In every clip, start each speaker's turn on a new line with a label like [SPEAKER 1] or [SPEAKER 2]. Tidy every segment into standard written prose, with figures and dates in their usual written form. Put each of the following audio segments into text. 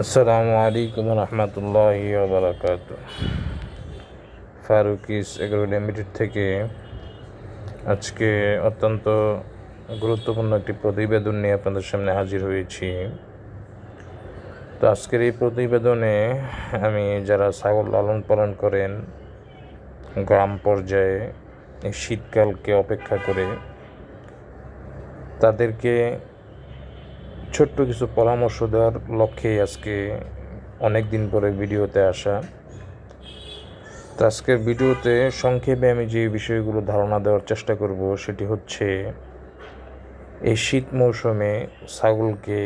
[SPEAKER 1] আসসালামু আলাইকুম রহমতুল্লাহি ওয়া বারাকাতুহু। ফারুকিস এগ্রো লিমিটেড থেকে আজকে অত্যন্ত গুরুত্বপূর্ণ একটি প্রতিবেদন নিয়ে আপনাদের সামনে হাজির হয়েছি। তো আজকের এই প্রতিবেদনে আমি যারা ছাগল লালন পালন করেন গ্রাম পর্যায়ে এই শীতকালকে অপেক্ষা করে, তাদেরকে ছোট্ট কিছু পরামর্শ দেওয়ার লক্ষ্যে আজকে অনেক দিন পরে ভিডিওতে আসা। তো আজকের ভিডিওতে সংক্ষেপে আমি যে বিষয়গুলো ধারণা দেওয়ার চেষ্টা করব সেটি হচ্ছে, এই শীত মৌসুমে ছাগলকে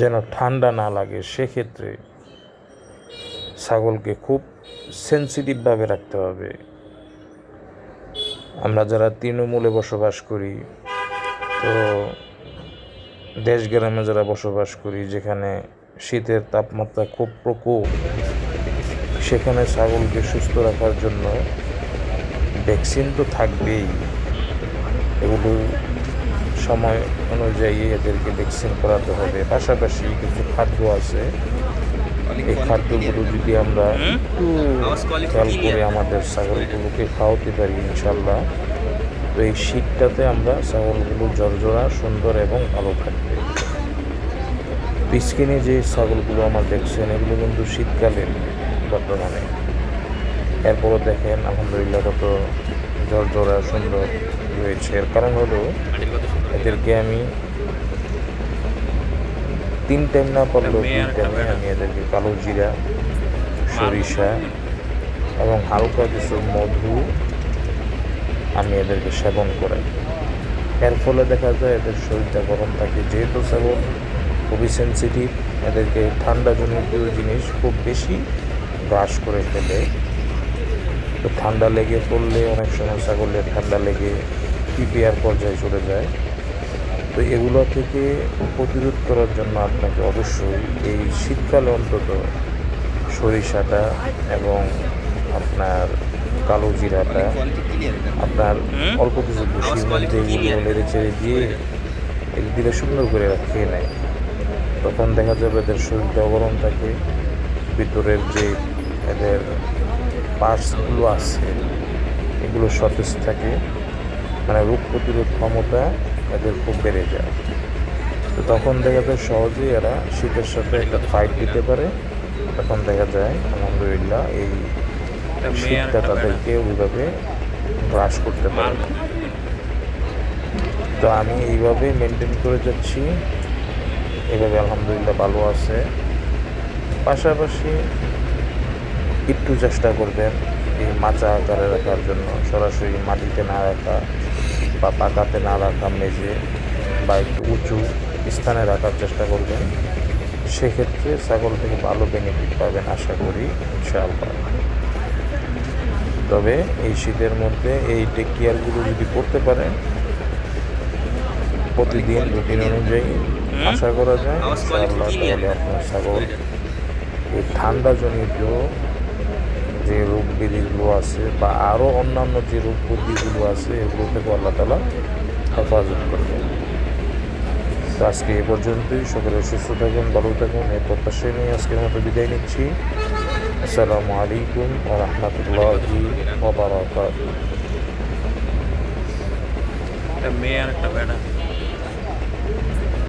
[SPEAKER 1] যেন ঠান্ডা না লাগে, সেক্ষেত্রে ছাগলকে খুব সেন্সিটিভভাবে রাখতে হবে। আমরা যারা তৃণমূলে বসবাস করি, তো দেশ গ্রামে যারা বসবাস করি, যেখানে শীতের তাপমাত্রা খুব প্রকোপ, সেখানে ছাগলকে সুস্থ রাখার জন্য ভ্যাকসিন তো থাকবেই। এগুলো সময় অনুযায়ী এদেরকে ভ্যাকসিন করাতে হবে। পাশাপাশি কিছু খাদ্য আছে, এই খাদ্যগুলো যদি আমরা একটু খেয়াল করে আমাদের ছাগলগুলোকে খাওয়াতে পারি, ইনশাল্লাহ, তো এই শীতটাতে আমরা ছাগলগুলো ঝরঝরা, সুন্দর এবং ভালো থাকবে। স্ক্রিনে যে ছাগলগুলো আমার দেখছেন, এগুলো কিন্তু শীতকালের বর্তমানে। এরপরও দেখেন আলহামদুলিল্লাহ কত ঝরঝরা সুন্দর রয়েছে। এর কারণ হলো, এদেরকে আমি 3 টাইম না পারলেও 2 টাইমে আমি এদেরকে কালো জিরা, সরিষা এবং হালকা কিছু মধু আমি এদেরকে সেবন করাই। এর ফলে দেখা যায় এদের শরীরটা গরম থাকে। যেহেতু ছাগল খুবই সেন্সিটিভ, এদেরকে ঠান্ডাজনিত জিনিস খুব বেশি গ্রাস করে ফেলে। তো ঠান্ডা লেগে পড়লে অনেক সময় ছাগলের ঠান্ডা লেগে পিপিআর পর্যায়ে চলে যায়। তো এগুলো থেকে প্রতিরোধ করার জন্য আপনাকে অবশ্যই এই শীতকালে অন্তত সরিষাটা এবং আপনার কালো জিরাটা আপনার অল্প কিছু ভুসির মধ্যে এগুলো নেড়ে ছেড়ে দিয়ে দিলে সুন্দর করে খেয়ে নেয়। তখন দেখা যাবে এদের শরীরটা গরম থাকে, ভিতরের যে এদের পার্টসগুলো আছে এগুলো সতেজ থাকে, মানে রোগ প্রতিরোধ ক্ষমতা এদের খুব বেড়ে যায়। তো তখন দেখা যায় সহজেই এরা শীতের সাথে একটা ফাইট দিতে পারে। তখন দেখা যায় আলহামদুলিল্লাহ এই শীতটা তাদেরকে ওইভাবে গ্রাস করতে পারে। তো আমি এইভাবে মেনটেন করে যাচ্ছি, এভাবে আলহামদুলিল্লাহ ভালো আছে। পাশাপাশি একটু চেষ্টা করবেন এই মাচা আকারে রাখার জন্য, সরাসরি মাটিতে না রাখা বা পাকাতে না রাখা, মেঝে বা একটু উঁচু স্থানে রাখার চেষ্টা করবেন। সেক্ষেত্রে ছাগল থেকে ভালো বেনিফিট পাবেন আশা করি, ইনশাআল্লাহ। তবে এই শীতের মধ্যে এই টেক কেয়ারগুলো যদি করতে পারেন প্রতিদিন রুটিন অনুযায়ী, আশা করা যায় ইনশাআল্লাহ তাহলে আপনার ছাগল এই ঠান্ডাজনিত যে রোগ ব্যাধিগুলো আছে বা আরও অন্যান্য যে রোগ ব্যাধিগুলো আছে এগুলো থেকে আল্লাহ তাআলা হেফাজত করবেন। তো আজকে এ পর্যন্তই। সকলে সুস্থ থাকুন, ভালো থাকুন, এই প্রত্যাশা নিয়ে আজকের মতো বিদায় নিচ্ছি। আসসালামু আলাইকুম ওয়া রাহমাতুল্লাহি ওয়া বারাকাতুহু।
[SPEAKER 2] একটা মেয়ে আর একটা বেটা।